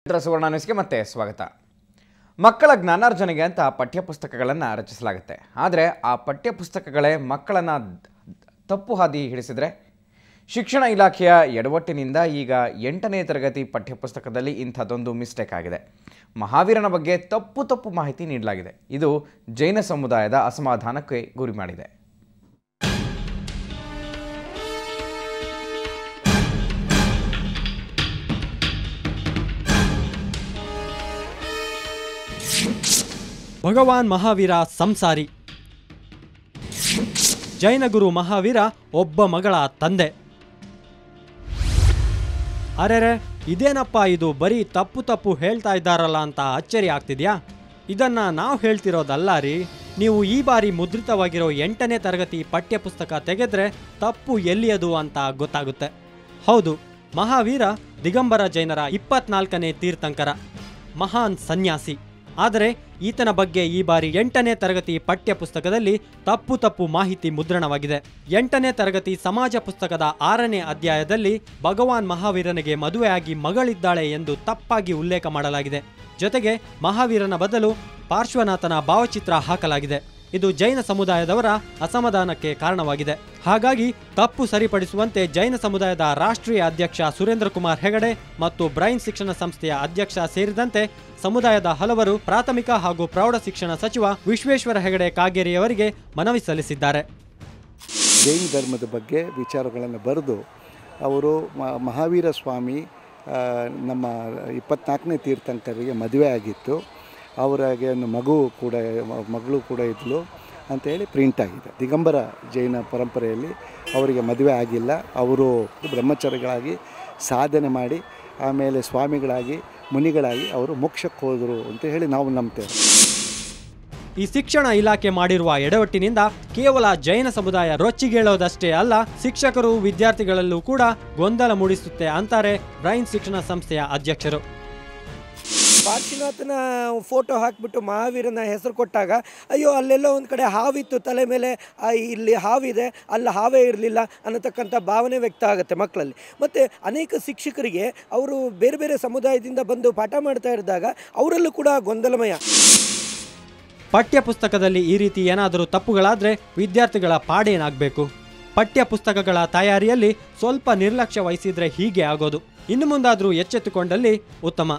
ಸುವರ್ಣ ನ್ಯೂಸ್ಗೆ ಮತ್ತೆ ಸ್ವಾಗತ. ಮಕ್ಕಳ ಜ್ಞಾನಾರ್ಜನೆಗೆ ಅಂತ ಪಠ್ಯಪುಸ್ತಕಗಳನ್ನು ರಚಿಸಲಾಗುತ್ತೆ. ಆದರೆ ಆ ಪಠ್ಯಪುಸ್ತಕಗಳೇ ಮಕ್ಕಳನ್ನು ತಪ್ಪು ಹಾದಿ ಹಿಡಿಸಿದರೆ ಶಿಕ್ಷಣ ಇಲಾಖೆಯ ಎಡವಟ್ಟಿನಿಂದ ಈಗ 8ನೇ ತರಗತಿ ಪಠ್ಯಪುಸ್ತಕದಲ್ಲಿ ಇಂಥದ್ದೊಂದು ಮಿಸ್ಟೇಕ್ ಆಗಿದೆ. ಮಹಾವೀರನ ಬಗ್ಗೆ ತಪ್ಪು ಮಾಹಿತಿ ನೀಡಲಾಗಿದೆ. ಇದು ಜೈನ ಸಮುದಾಯದ ಅಸಮಾಧಾನಕ್ಕೆ ಗುರಿ ಮಾಡಿದೆ. ಭಗವಾನ್ ಮಹಾವೀರ ಸಂಸಾರಿ. ಜೈನ ಗುರು ಮಹಾವೀರ ಒಬ್ಬ ಮಗಳ ತಂದೆ. ಅರೆರೆ, ಇದೇನಪ್ಪ ಇದು, ಬರೀ ತಪ್ಪು ಹೇಳ್ತಾ ಇದ್ದಾರಲ್ಲ ಅಂತ ಅಚ್ಚರಿ ಆಗ್ತಿದ್ಯಾ? ಇದನ್ನ ನಾವು ಹೇಳ್ತಿರೋದಲ್ಲ ರೀ. ನೀವು ಈ ಬಾರಿ ಮುದ್ರಿತವಾಗಿರೋ 8ನೇ ತರಗತಿ ಪಠ್ಯಪುಸ್ತಕ ತೆಗೆದ್ರೆ ತಪ್ಪು ಎಲ್ಲಿಯದು ಅಂತ ಗೊತ್ತಾಗುತ್ತೆ. ಹೌದು, ಮಹಾವೀರ ದಿಗಂಬರ ಜೈನರ 24ನೇ ತೀರ್ಥಂಕರ, ಮಹಾನ್ ಸನ್ಯಾಸಿ. ಆದರೆ ಈತನ ಬಗ್ಗೆ ಈ ಬಾರಿ 8ನೇ ತರಗತಿ ಪಠ್ಯಪುಸ್ತಕದಲ್ಲಿ ತಪ್ಪು ಮಾಹಿತಿ ಮುದ್ರಣವಾಗಿದೆ. 8ನೇ ತರಗತಿ ಸಮಾಜ ಪುಸ್ತಕದ 6ನೇ ಅಧ್ಯಾಯದಲ್ಲಿ ಭಗವಾನ್ ಮಹಾವೀರನಿಗೆ ಮದುವೆಯಾಗಿ ಮಗಳಿದ್ದಾಳೆ ಎಂದು ತಪ್ಪಾಗಿ ಉಲ್ಲೇಖ ಮಾಡಲಾಗಿದೆ. ಜೊತೆಗೆ ಮಹಾವೀರನ ಬದಲು ಪಾರ್ಶ್ವನಾಥನ ಭಾವಚಿತ್ರ ಹಾಕಲಾಗಿದೆ. ಇದು ಜೈನ ಸಮುದಾಯದವರ ಅಸಮಾಧಾನಕ್ಕೆ ಕಾರಣವಾಗಿದೆ. ಹಾಗಾಗಿ ತಪ್ಪು ಸರಿಪಡಿಸುವಂತೆ ಜೈನ ಸಮುದಾಯದ ರಾಷ್ಟ್ರೀಯ ಅಧ್ಯಕ್ಷ ಸುರೇಂದ್ರ ಕುಮಾರ್ ಹೆಗಡೆ ಮತ್ತು ಬ್ರೈನ್ ಶಿಕ್ಷಣ ಸಂಸ್ಥೆಯ ಅಧ್ಯಕ್ಷ ಸೇರಿದಂತೆ ಸಮುದಾಯದ ಹಲವರು ಪ್ರಾಥಮಿಕ ಹಾಗೂ ಪ್ರೌಢ ಶಿಕ್ಷಣ ಸಚಿವ ವಿಶ್ವೇಶ್ವರ ಹೆಗಡೆ ಕಾಗೇರಿಯವರಿಗೆ ಮನವಿ ಸಲ್ಲಿಸಿದ್ದಾರೆ. ಜೈನ ಧರ್ಮದ ಬಗ್ಗೆ ವಿಚಾರಗಳನ್ನು ಬರೆದು ಅವರು ಮಹಾವೀರ ಸ್ವಾಮಿ ನಮ್ಮ 24ನೇ ತೀರ್ಥಂಕರಿಗೆ ಮದುವೆ ಆಗಿತ್ತು, ಅವರಿಗೆ ಒಂದು ಮಗಳು ಕೂಡ ಇದ್ಲು ಅಂತೇಳಿ ಪ್ರಿಂಟ್ ಆಗಿದೆ. ದಿಗಂಬರ ಜೈನ ಪರಂಪರೆಯಲ್ಲಿ ಅವರಿಗೆ ಮದುವೆ ಆಗಿಲ್ಲ. ಅವರು ಬ್ರಹ್ಮಚಾರಿಗಳಾಗಿ ಸಾಧನೆ ಮಾಡಿ ಆಮೇಲೆ ಸ್ವಾಮಿಗಳಾಗಿ ಮುನಿಗಳಾಗಿ ಅವರು ಮೋಕ್ಷಕ್ಕೆ ಹೋದರು ಅಂತ ಹೇಳಿ ನಾವು ನಂಬ್ತೇವೆ. ಈ ಶಿಕ್ಷಣ ಇಲಾಖೆ ಮಾಡಿರುವ ಎಡವಟ್ಟಿನಿಂದ ಕೇವಲ ಜೈನ ಸಮುದಾಯ ರೊಚ್ಚಿಗೇಳೋದಷ್ಟೇ ಅಲ್ಲ, ಶಿಕ್ಷಕರು ವಿದ್ಯಾರ್ಥಿಗಳಲ್ಲೂ ಕೂಡ ಗೊಂದಲ ಮೂಡಿಸುತ್ತೆ ಅಂತಾರೆ ಬ್ರೈನ್ ಶಿಕ್ಷಣ ಸಂಸ್ಥೆಯ ಅಧ್ಯಕ್ಷರು. ಪಾರ್ಶ್ವನಾಥನ ಫೋಟೋ ಹಾಕಿಬಿಟ್ಟು ಮಹಾವೀರನ ಹೆಸರು ಕೊಟ್ಟಾಗ ಅಯ್ಯೋ ಅಲ್ಲೆಲ್ಲೋ ಒಂದು ಕಡೆ ಹಾವಿತ್ತು ತಲೆ ಮೇಲೆ, ಇಲ್ಲಿ ಹಾವಿದೆ, ಅಲ್ಲಿ ಹಾವೇ ಇರಲಿಲ್ಲ ಅನ್ನತಕ್ಕಂಥ ಭಾವನೆ ವ್ಯಕ್ತ ಆಗುತ್ತೆ ಮಕ್ಕಳಲ್ಲಿ. ಮತ್ತು ಅನೇಕ ಶಿಕ್ಷಕರಿಗೆ ಅವರು ಬೇರೆ ಬೇರೆ ಸಮುದಾಯದಿಂದ ಬಂದು ಪಾಠ ಮಾಡ್ತಾ ಇದ್ದಾಗ ಅವರಲ್ಲೂ ಕೂಡ ಗೊಂದಲಮಯ. ಪಠ್ಯಪುಸ್ತಕದಲ್ಲಿ ಈ ರೀತಿ ಏನಾದರೂ ತಪ್ಪುಗಳಾದರೆ ವಿದ್ಯಾರ್ಥಿಗಳ ಪಾಡೇನಾಗಬೇಕು? ಪಠ್ಯಪುಸ್ತಕಗಳ ತಯಾರಿಯಲ್ಲಿ ಸ್ವಲ್ಪ ನಿರ್ಲಕ್ಷ್ಯ ವಹಿಸಿದರೆ ಹೀಗೆ ಆಗೋದು. ಇನ್ನು ಮುಂದಾದರೂ ಎಚ್ಚೆತ್ತುಕೊಂಡಲ್ಲಿ ಉತ್ತಮ.